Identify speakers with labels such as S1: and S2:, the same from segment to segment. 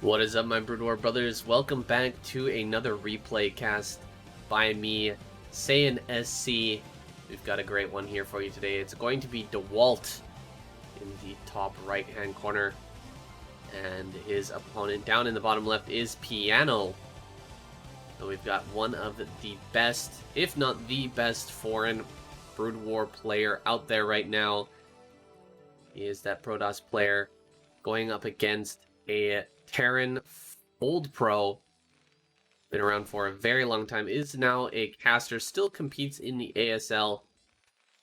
S1: What is up, my Broodwar brothers? Welcome back to another replay cast by me, Saiyan SC. We've got a great one here for you today. It's going to be Dewalt in the top right-hand corner, and his opponent down in the bottom left is PianO. So we've got one of the best, if not the best, foreign Broodwar player out there right now. He is that Protoss player going up against a Terran old pro, been around for a very long time, is now a caster, still competes in the ASL,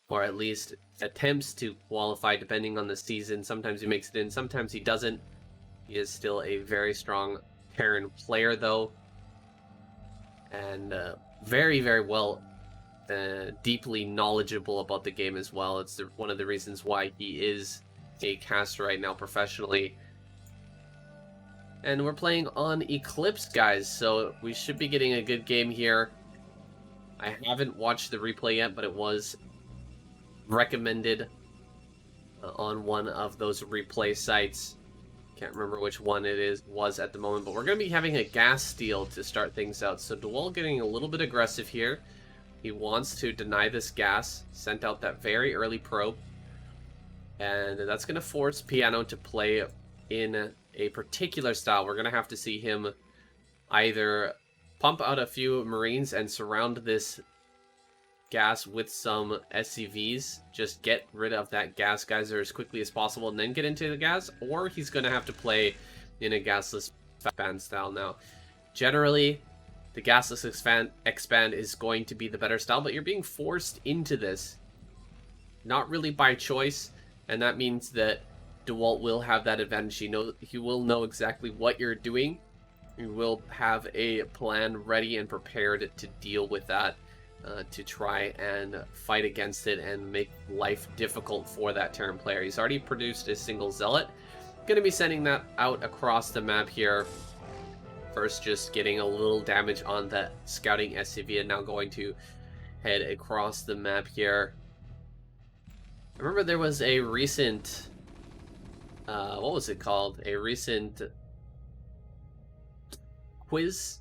S1: or at least attempts to qualify depending on the season. Sometimes he makes it in, sometimes he doesn't. He is still a very strong Terran player though, and very, very well, deeply knowledgeable about the game as well. It's one of the reasons why he is a caster right now professionally. And we're playing on Eclipse, guys, so we should be getting a good game here. I haven't watched the replay yet, but it was recommended on one of those replay sites. Can't remember which one it was at the moment, but we're going to be having a gas steal to start things out. So Dewalt getting a little bit aggressive here. He wants to deny this gas, sent out that very early probe, and that's going to force PianO to play in a particular style. We're going to have to see him either pump out a few Marines and surround this gas with some SCVs, just get rid of that gas geyser as quickly as possible and then get into the gas, or he's going to have to play in a gasless expand style. Now, generally, the gasless expand is going to be the better style, but you're being forced into this, not really by choice, and that means that Dewalt will have that advantage. He will know exactly what you're doing. He will have a plan ready and prepared to deal with that, to try and fight against it and make life difficult for that Terran player. He's already produced a single Zealot. Going to be sending that out across the map here. First, just getting a little damage on that scouting SCV, and now going to head across the map here. I remember there was a recent... what was it called? A recent quiz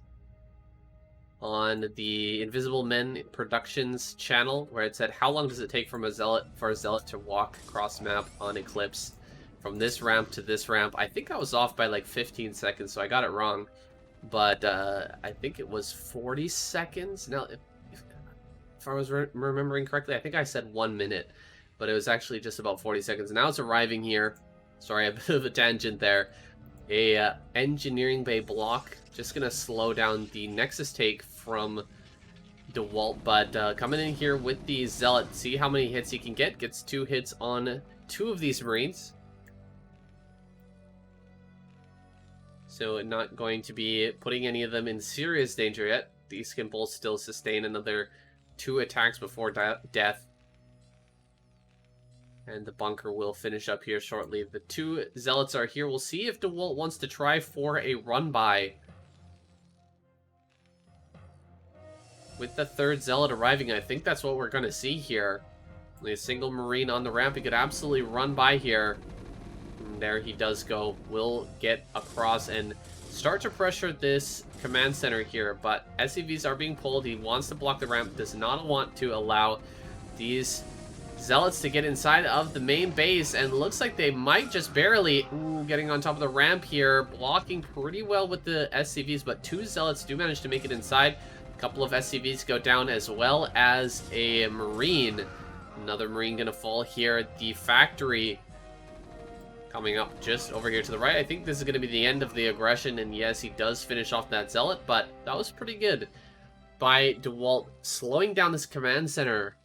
S1: on the Invisible Men Productions channel where it said, how long does it take for a zealot to walk across map on Eclipse from this ramp to this ramp? I think I was off by like 15 seconds, so I got it wrong. But I think it was 40 seconds. Now, if I was remembering correctly, I think I said 1 minute, but it was actually just about 40 seconds. Now it's arriving here. Sorry, a bit of a tangent there. A engineering bay block. Just going to slow down the Nexus take from Dewalt. But coming in here with the Zealot. See how many hits he can get. Gets 2 hits on 2 of these Marines. So not going to be putting any of them in serious danger yet. These can both still sustain another 2 attacks before death. And the bunker will finish up here shortly. The 2 Zealots are here. We'll see if Dewalt wants to try for a run-by. With the 3rd Zealot arriving, I think that's what we're going to see here. Only a single Marine on the ramp. He could absolutely run by here. And there he does go. Will get across and start to pressure this command center here. But SCVs are being pulled. He wants to block the ramp. Does not want to allow these Zealots to get inside of the main base, and looks like they might just barely getting on top of the ramp here, blocking pretty well with the SCVs, but 2 Zealots do manage to make it inside. A couple of SCVs go down, as well as a Marine. Another Marine gonna fall here. The factory coming up just over here to the right. I think this is gonna be the end of the aggression, and yes, he does finish off that Zealot, but that was pretty good by Dewalt, slowing down this command center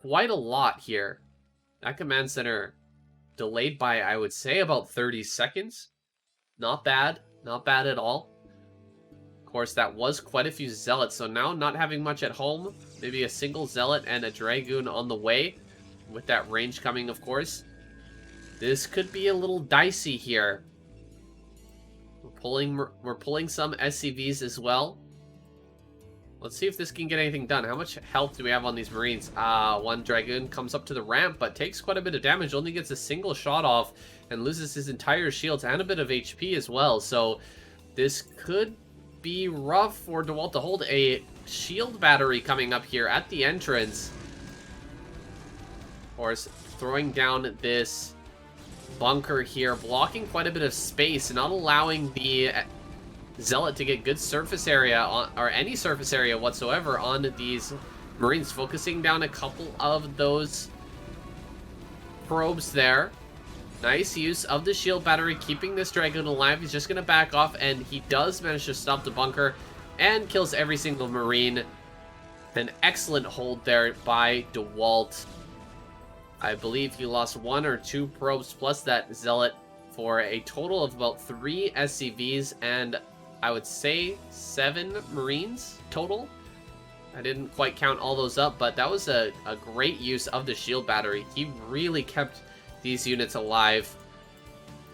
S1: quite a lot here. That command center delayed by, I would say, about 30 seconds. Not bad. Not bad at all. Of course, that was quite a few Zealots, so now not having much at home. Maybe a single Zealot and a Dragoon on the way, with that range coming, of course. This could be a little dicey here. We're pulling some SCVs as well. Let's see if this can get anything done. How much health do we have on these Marines? One Dragoon comes up to the ramp, but takes quite a bit of damage. Only gets a single shot off and loses his entire shields and a bit of HP as well. So this could be rough for Dewalt to hold. A shield battery coming up here at the entrance. Of course, throwing down this bunker here, blocking quite a bit of space, not allowing the Zealot to get good surface area on, or any surface area whatsoever on these Marines, focusing down a couple of those probes there. Nice use of the shield battery, keeping this Dragoon alive. He's just going to back off, and he does manage to stop the bunker and kills every single Marine. An excellent hold there by Dewalt. I believe he lost 1 or 2 probes plus that Zealot for a total of about 3 SCVs and I would say 7 Marines total. I didn't quite count all those up, but that was a great use of the shield battery. He really kept these units alive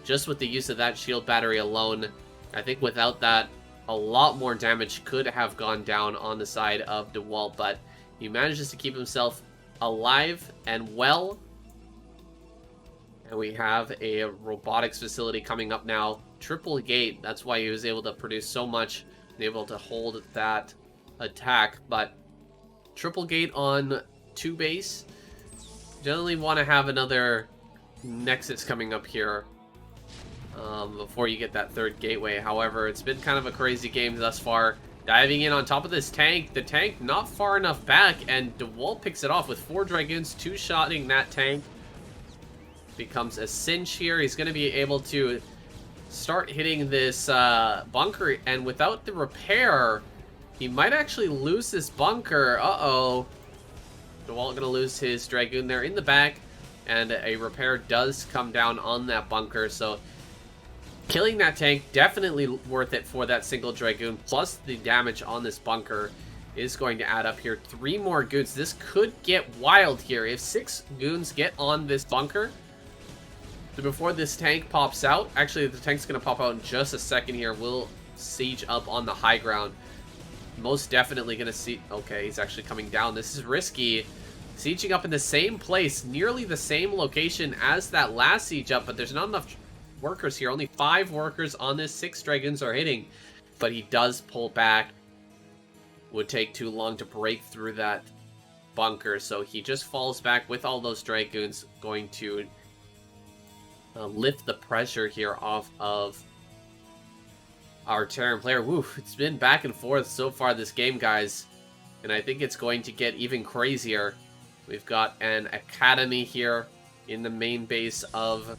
S1: just with the use of that shield battery alone. I think without that, a lot more damage could have gone down on the side of Dewalt, but he manages to keep himself alive and well. And we have a robotics facility coming up now. Triple gate, that's why he was able to produce so much and able to hold that attack. But triple gate on 2 base. Generally want to have another nexus coming up here before you get that 3rd gateway. However, it's been kind of a crazy game thus far. Diving in on top of this tank. The tank not far enough back, and Dewalt picks it off with 4 Dragoons, 2-shotting that tank. Becomes a cinch here. He's going to be able to start hitting this bunker, and without the repair, he might actually lose this bunker. Uh-oh. Dewalt going to lose his Dragoon there in the back, and a repair does come down on that bunker, so killing that tank, definitely worth it for that single Dragoon, plus the damage on this bunker is going to add up here. 3 more goons. This could get wild here. If 6 goons get on this bunker, so before this tank pops out, actually the tank's going to pop out in just a second here. We'll siege up on the high ground. Most definitely going to see... Okay, he's actually coming down. This is risky. Sieging up in the same place, nearly the same location as that last siege up, but there's not enough workers here. Only 5 workers on this. 6 Dragoons are hitting, but he does pull back. Would take too long to break through that bunker, so he just falls back with all those Dragoons, going to lift the pressure here off of our Terran player. Woo, it's been back and forth so far this game, guys, and I think it's going to get even crazier. We've got an academy here in the main base of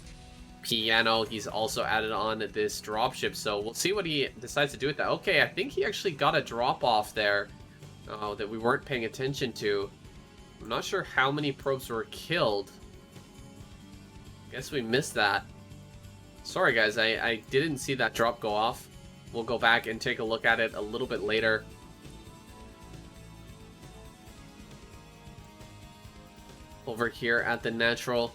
S1: PianO. He's also added on this dropship, so we'll see what he decides to do with that. Okay, I think he actually got a drop off there that we weren't paying attention to. I'm not sure how many probes were killed. Guess we missed that. Sorry guys, I didn't see that drop go off. We'll go back and take a look at it a little bit later. Over here at the natural,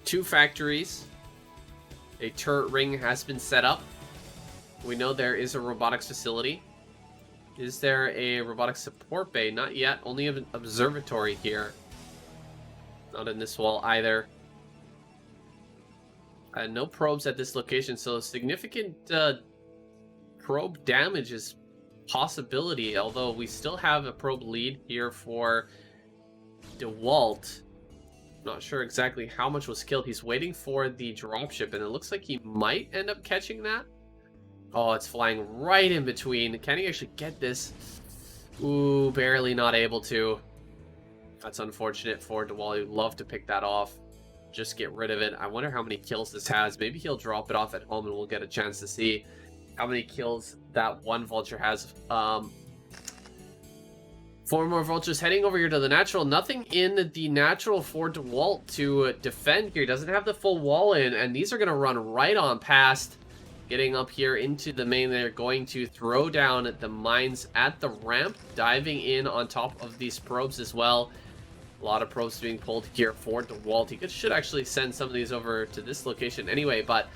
S1: 2 factories. A turret ring has been set up. We know there is a robotics facility. Is there a robotics support bay? Not yet. Only an observatory here. Not in this wall either. No probes at this location, so significant probe damage is possibility, although we still have a probe lead here for Dewalt. Not sure exactly how much was killed. He's waiting for the dropship, and it looks like he might end up catching that. Oh, it's flying right in between. Can he actually get this? Ooh, barely not able to. That's unfortunate for Dewalt. He'd love to pick that off. Just get rid of it. I wonder how many kills this has. Maybe he'll drop it off at home and we'll get a chance to see how many kills that one vulture has. 4 more vultures heading over here to the natural. Nothing in the natural for Dewalt to defend here. He doesn't have the full wall in, and these are going to run right on past. Getting up here into the main, they're going to throw down the mines at the ramp, diving in on top of these probes as well. A lot of probes being pulled here for Dewalt. He should actually send some of these over to this location anyway, but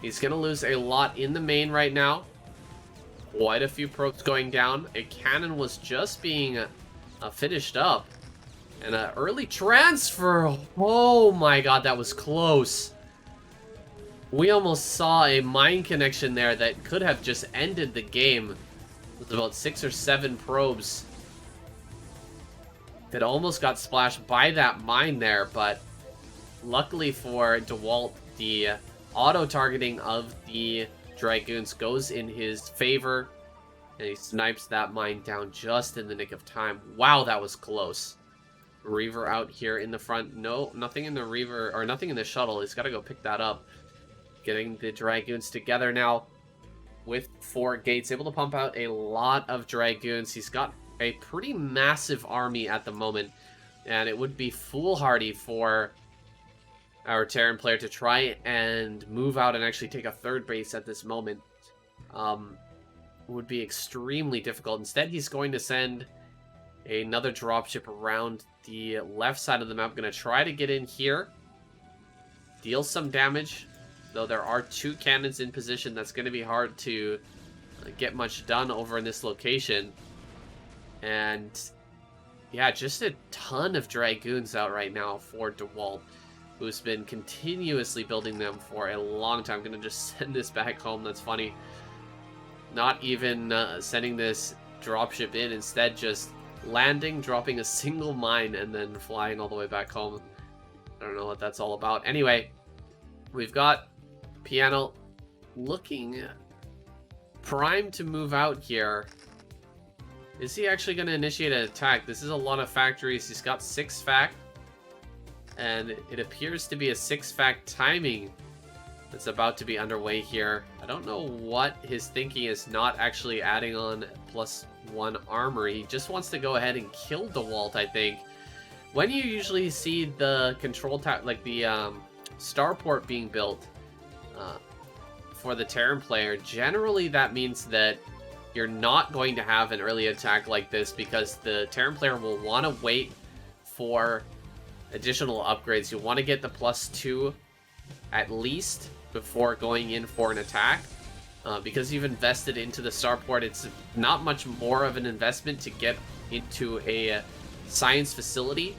S1: he's going to lose a lot in the main right now. quite a few probes going down. A cannon was just being finished up. And an early transfer. Oh my god, that was close. We almost saw a mine connection there that could have just ended the game. With about 6 or 7 probes that almost got splashed by that mine there, but luckily for Dewalt, the auto-targeting of the Dragoons goes in his favor, and he snipes that mine down just in the nick of time. Wow, that was close. Reaver out here in the front. No, nothing in the Reaver, or nothing in the shuttle. He's got to go pick that up. Getting the Dragoons together now with 4 gates. Able to pump out a lot of Dragoons. He's got a pretty massive army at the moment, and it would be foolhardy for our Terran player to try and move out and actually take a 3rd base at this moment. Would be extremely difficult. Instead, he's going to send another dropship around the left side of the map. Going to try to get in here, deal some damage, though there are 2 cannons in position. That's going to be hard to get much done over in this location. And yeah, just a ton of Dragoons out right now for Dewalt, who's been continuously building them for a long time. I'm going to just send this back home. That's funny. Not even sending this dropship in. Instead, just landing, dropping a single mine, and then flying all the way back home. I don't know what that's all about. Anyway, we've got PianO looking primed to move out here. Is he actually going to initiate an attack? This is a lot of factories. He's got 6 fac. And it appears to be a 6 fac timing that's about to be underway here. I don't know what his thinking is, not actually adding on +1 armor. He just wants to go ahead and kill Dewalt, I think. When you usually see the control tower, like the starport being built for the Terran player, generally that means that you're not going to have an early attack like this, because the Terran player will want to wait for additional upgrades. You want to get the +2 at least before going in for an attack, because you've invested into the starport. It's not much more of an investment to get into a science facility.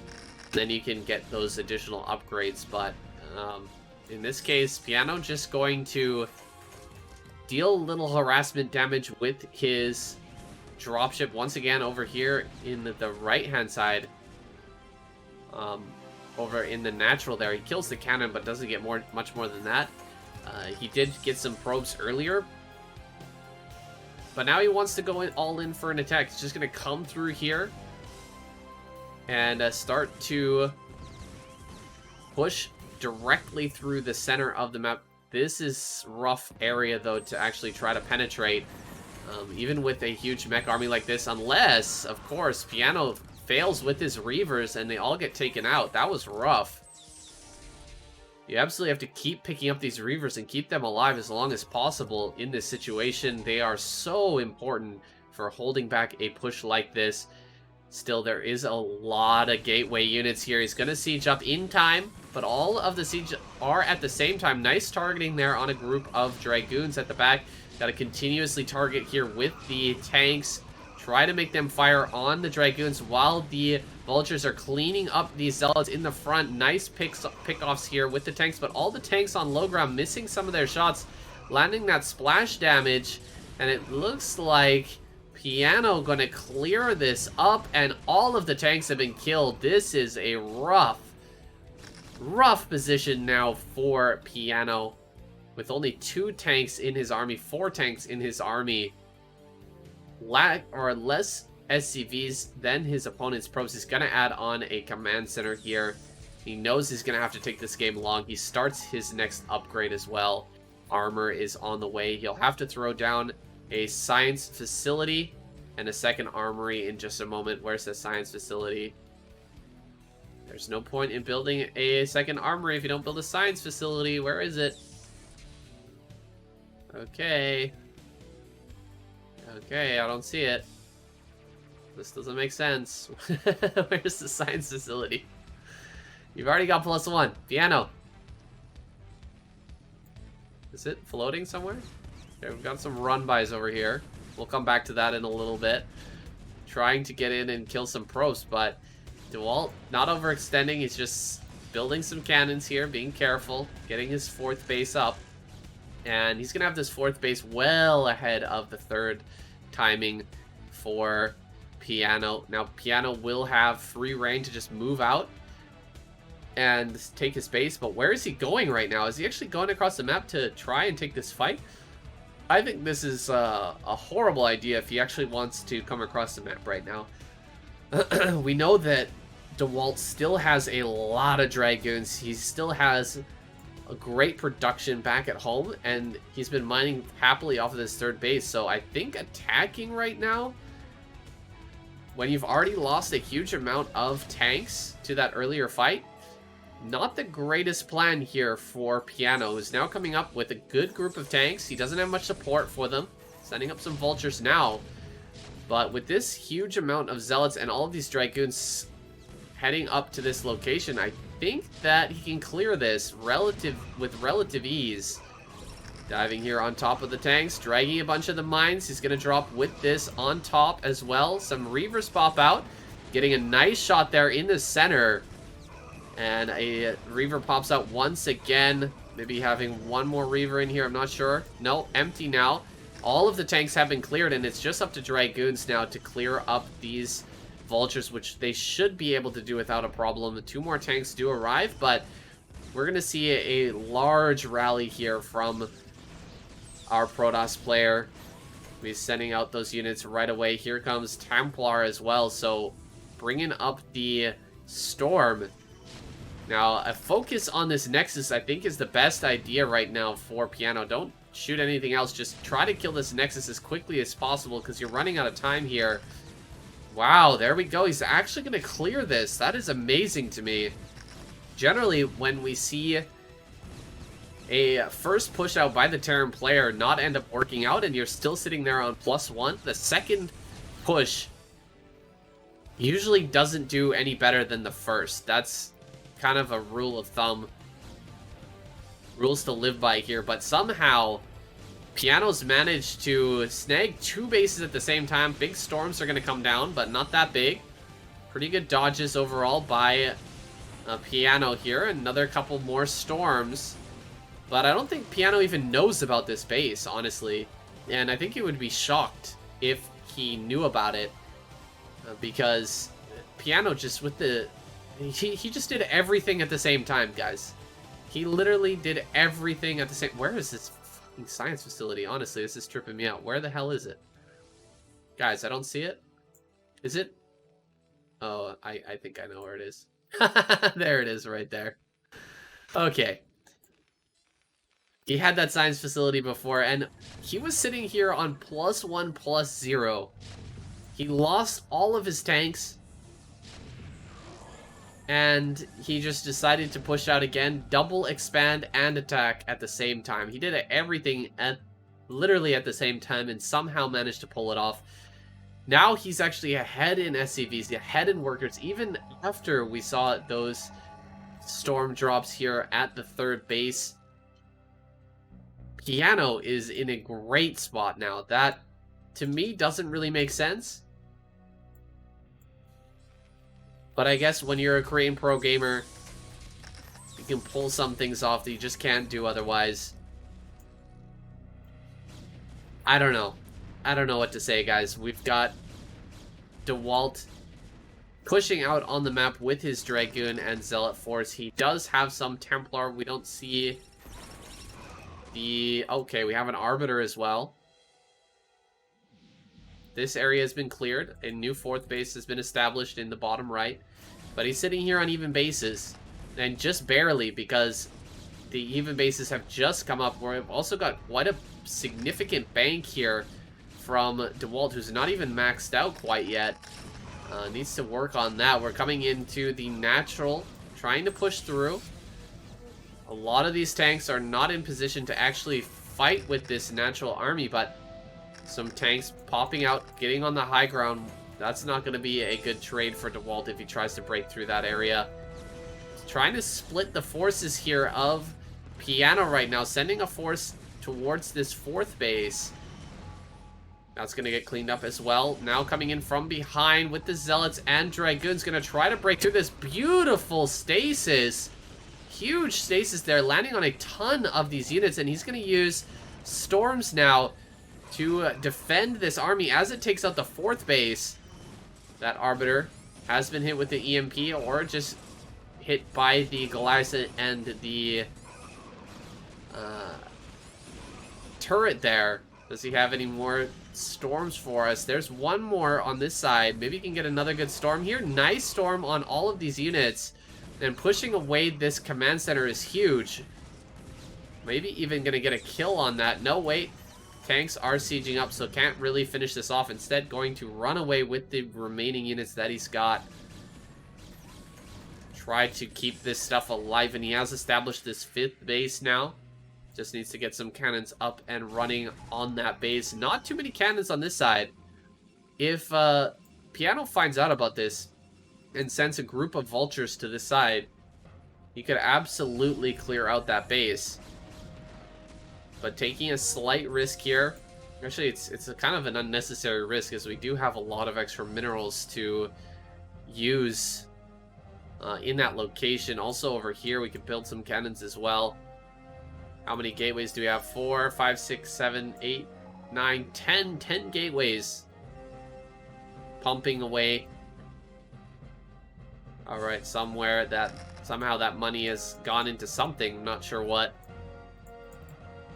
S1: Then you can get those additional upgrades. But in this case, PianO just going to deal a little harassment damage with his dropship once again over here in the right-hand side. Over in the natural there. He kills the cannon, but doesn't get much more than that. He did get some probes earlier. But now he wants to go all in for an attack. He's just going to come through here and start to push directly through the center of the map. This is rough area, though, to actually try to penetrate, even with a huge mech army like this, unless, of course, PianO fails with his Reavers and they all get taken out. That was rough. You absolutely have to keep picking up these Reavers and keep them alive as long as possible in this situation. They are so important for holding back a push like this. Still, there is a lot of gateway units here. He's going to siege up in time, but all of the siege are at the same time. Nice targeting there on a group of Dragoons at the back. Got to continuously target here with the tanks. Try to make them fire on the Dragoons while the Vultures are cleaning up these Zealots in the front. Nice pick-offs here with the tanks, but all the tanks on low ground missing some of their shots, landing that splash damage, and it looks like PianO gonna clear this up, and all of the tanks have been killed. This is a rough position now for PianO, with only 2 tanks in his army, 4 tanks in his army. Less SCVs than his opponent's probes. He's gonna add on a command center here. He knows he's gonna have to take this game long. He starts his next upgrade as well. Armor is on the way. He'll have to throw down a science facility and a second armory in just a moment. Where's the science facility? There's no point in building a second armory if you don't build a science facility. Where is it? Okay, I don't see it. This doesn't make sense. Where's the science facility? You've already got +1. PianO. Is it floating somewhere? Okay, we've got some run-bys over here. We'll come back to that in a little bit. Trying to get in and kill some probes, but Dewalt not overextending. He's just building some cannons here, being careful, getting his 4th base up. And he's going to have this 4th base well ahead of the 3rd timing for PianO. Now, PianO will have free reign to just move out and take his base, but where is he going right now? Is he actually going across the map to try and take this fight? I think this is a horrible idea if he actually wants to come across the map right now. We know that Dewalt still has a lot of Dragoons. He still has a great production back at home, and he's been mining happily off of this 3rd base. So I think attacking right now, when you've already lost a huge amount of tanks to that earlier fight, not the greatest plan here for PianO, who's now coming up with a good group of tanks. He doesn't have much support for them, sending up some vultures now. But with this huge amount of zealots and all of these dragoons heading up to this location, I think that he can clear this with relative ease. Diving here on top of the tanks, dragging a bunch of the mines. He's going to drop with this on top as well. Some Reavers pop out, getting a nice shot there in the center. And a Reaver pops out once again. Maybe having one more Reaver in here, I'm not sure. No, empty now. All of the tanks have been cleared, and it's just up to Dragoons now to clear up these Vultures, which they should be able to do without a problem. 2 more tanks do arrive, but we're going to see a large rally here from our Protoss player. He's sending out those units right away. Here comes Templar as well, so bringing up the Storm. Now, a focus on this Nexus, I think, is the best idea right now for PianO. Don't shoot anything else. Just try to kill this Nexus as quickly as possible, because you're running out of time here. Wow, there we go. He's actually going to clear this. That is amazing to me. Generally, when we see a first push out by the Terran player not end up working out and you're still sitting there on +1, the second push usually doesn't do any better than the first. That's kind of a rule of thumb. Rules to live by here, but somehow PianO's managed to snag 2 bases at the same time. Big storms are going to come down, but not that big. Pretty good dodges overall by PianO here. Another couple more storms. But I don't think PianO even knows about this base, honestly. And I think he would be shocked if he knew about it. Because PianO just with the... He just did everything at the same time, guys. He literally did everything at the same... Where is this fucking science facility? Honestly, this is tripping me out. Where the hell is it? Guys, I don't see it. Is it? Oh, I think I know where it is. There it is right there. Okay. He had that science facility before, and he was sitting here on +1/+0. He lost all of his tanks, and he just decided to push out again, double expand and attack at the same time. He did everything literally at the same time and somehow managed to pull it off. Now he's actually ahead in SCVs, ahead in workers, even after we saw those storm drops here at the 3rd base. PianO is in a great spot now. That, to me, doesn't really make sense. But I guess when you're a Korean pro gamer, you can pull some things off that you just can't do otherwise. I don't know. I don't know what to say, guys. We've got Dewalt pushing out on the map with his Dragoon and Zealot Force. He does have some Templar. We don't see the... Okay, we have an Arbiter as well. This area has been cleared. A new 4th base has been established in the bottom right. But he's sitting here on even bases. And just barely, because the even bases have just come up. We've also got quite a significant bank here from Dewalt, who's not even maxed out quite yet. Needs to work on that. We're coming into the natural, trying to push through. A lot of these tanks are not in position to actually fight with this natural army, but some tanks popping out, getting on the high ground. That's not going to be a good trade for Dewalt if he tries to break through that area. He's trying to split the forces here of PianO right now, sending a force towards this 4th base. That's going to get cleaned up as well. Now coming in from behind with the Zealots and Dragoons. Going to try to break through this beautiful stasis. Huge stasis there, landing on a ton of these units. And he's going to use Storms now to defend this army as it takes out the 4th base. That Arbiter has been hit with the EMP or just hit by the Goliath and the turret there. Does he have any more storms for us? There's one more on this side. Maybe he can get another good storm here. Nice storm on all of these units. And pushing away this command center is huge. Maybe even going to get a kill on that. No, wait. Tanks are sieging up, so can't really finish this off. Instead, going to run away with the remaining units that he's got. Try to keep this stuff alive, and he has established this 5th base now. Just needs to get some cannons up and running on that base. Not too many cannons on this side. If PianO finds out about this and sends a group of vultures to this side, he could absolutely clear out that base. But taking a slight risk here. Actually, it's a kind of an unnecessary risk, as we do have a lot of extra minerals to use in that location. Also over here, we can build some cannons as well. How many gateways do we have? 4, 5, 6, 7, 8, 9, 10. 10 gateways. Pumping away. Alright, somehow that money has gone into something. I'm not sure what.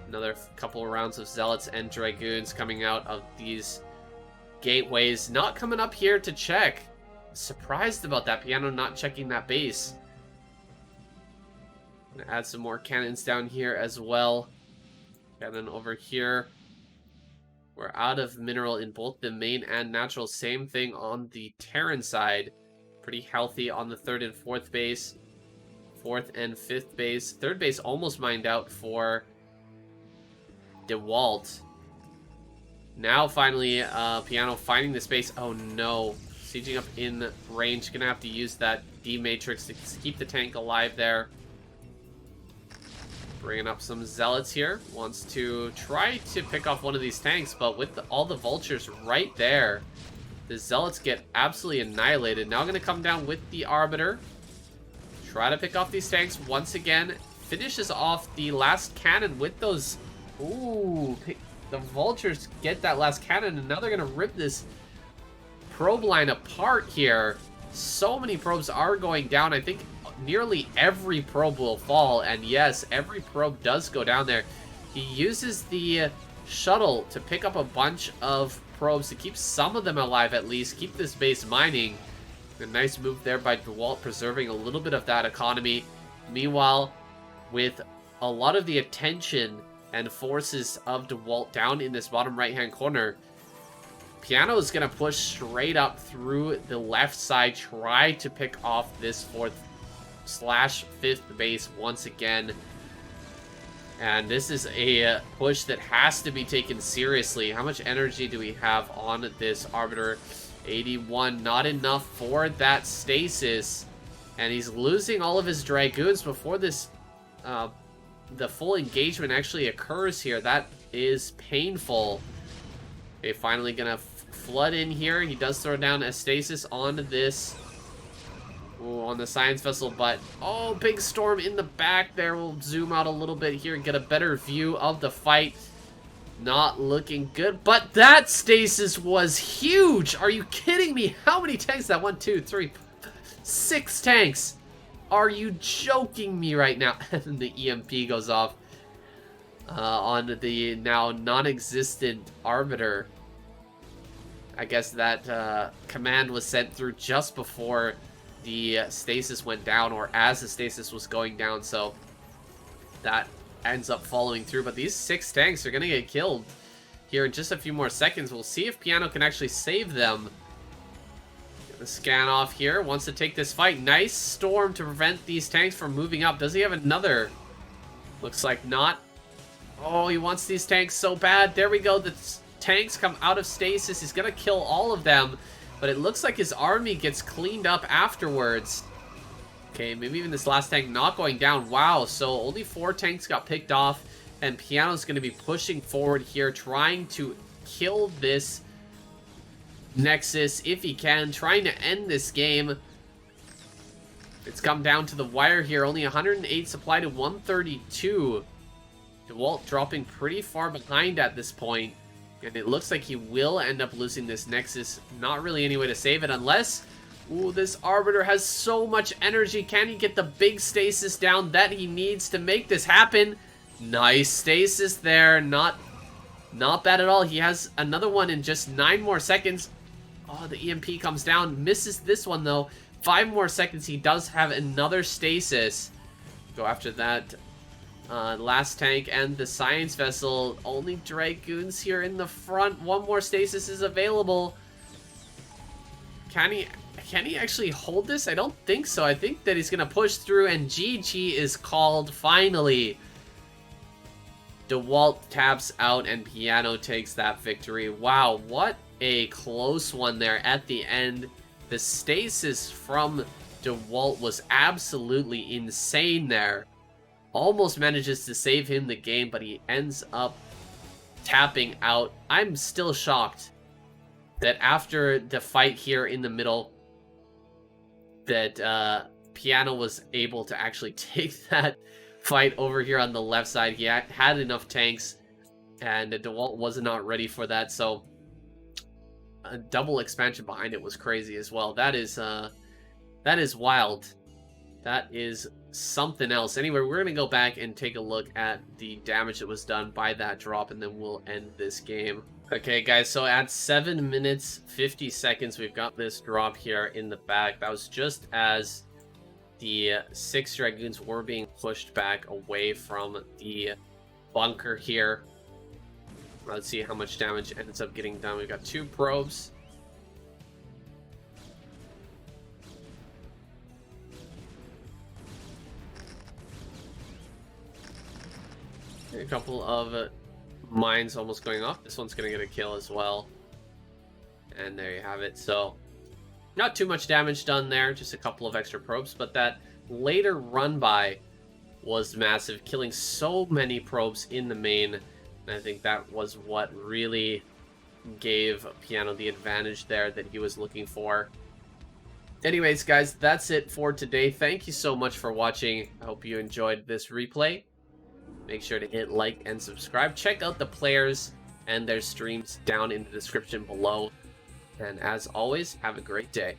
S1: Another couple of rounds of Zealots and Dragoons coming out of these gateways. Not coming up here to check. Surprised about that. PianO not checking that base. Gonna add some more cannons down here as well. Cannon over here. We're out of mineral in both the main and natural. Same thing on the Terran side. Pretty healthy on the 3rd and 4th base. 4th and 5th base. 3rd base almost mined out for Dewalt. Now finally, PianO finding the space. Oh no. Sieging up in range. Gonna have to use that D-Matrix to keep the tank alive there. Bringing up some Zealots here. Wants to try to pick off one of these tanks, but with all the vultures right there, the Zealots get absolutely annihilated. Now going to come down with the Arbiter. Try to pick off these tanks once again. Finishes off the last cannon with those... Ooh, the vultures get that last cannon, and now they're going to rip this probe line apart here. So many probes are going down. I think nearly every probe will fall, and yes, every probe does go down there. He uses the shuttle to pick up a bunch of probes to keep some of them alive at least, keep this base mining. A nice move there by Dewalt, preserving a little bit of that economy. Meanwhile, with a lot of the attention and forces of Dewalt down in this bottom right-hand corner, PianO is going to push straight up through the left side, try to pick off this 4th/5th base once again. And this is a push that has to be taken seriously. How much energy do we have on this Arbiter? 81, not enough for that stasis. And he's losing all of his Dragoons before this, the full engagement actually occurs here. That is painful. Okay, finally gonna flood in here. He does throw down a stasis on this, on the science vessel, but oh, big storm in the back there. We'll zoom out a little bit here and get a better view of the fight. Not looking good, but that stasis was huge. Are you kidding me? How many tanks? That 1, 2, 3, 6 tanks. Are you joking me right now? And the EMP goes off on the now non-existent Arbiter. I guess that command was sent through just before the stasis went down, or as the stasis was going down, so that ends up following through. But these 6 tanks are going to get killed here in just a few more seconds. We'll see if PianO can actually save them. Get the scan off here. Wants to take this fight. Nice storm to prevent these tanks from moving up. Does he have another? Looks like not. Oh, he wants these tanks so bad. There we go. The tanks come out of stasis. He's going to kill all of them. But it looks like his army gets cleaned up afterwards. Okay, maybe even this last tank not going down. Wow, so only 4 tanks got picked off. And PianO's going to be pushing forward here, trying to kill this Nexus if he can, trying to end this game. It's come down to the wire here. Only 108 supply to 132. Dewalt dropping pretty far behind at this point. And it looks like he will end up losing this Nexus. Not really any way to save it unless... Ooh, this Arbiter has so much energy. Can he get the big stasis down that he needs to make this happen? Nice stasis there. Not bad at all. He has another one in just 9 more seconds. Oh, the EMP comes down. Misses this one, though. 5 more seconds. He does have another stasis. Go after that last tank and the science vessel. Only Dragoons here in the front. 1 more stasis is available. Can he actually hold this? I don't think so. I think that he's going to push through, and GG is called finally. Dewalt taps out, and PianO takes that victory. Wow, what a close one there at the end. The stasis from Dewalt was absolutely insane there. Almost manages to save him the game, but he ends up tapping out. I'm still shocked that after the fight here in the middle, that PianO was able to actually take that fight over here on the left side. He had enough tanks, and Dewalt was not ready for that, so a double expansion behind it was crazy as well. That is wild. That is something else. Anyway, we're gonna go back and take a look at the damage that was done by that drop, and then we'll end this game. Okay, guys, so at 7 minutes 50 seconds, we've got this drop here in the back. That was just as the 6 Dragoons were being pushed back away from the bunker here. Let's see how much damage ends up getting done. We've got 2 probes. A couple of mines almost going off. This one's going to get a kill as well. And there you have it. So, not too much damage done there. Just a couple of extra probes. But that later run by was massive. Killing so many probes in the main. And I think that was what really gave PianO the advantage there that he was looking for. Anyways, guys, that's it for today. Thank you so much for watching. I hope you enjoyed this replay. Make sure to hit like and subscribe. Check out the players and their streams down in the description below. And as always, have a great day.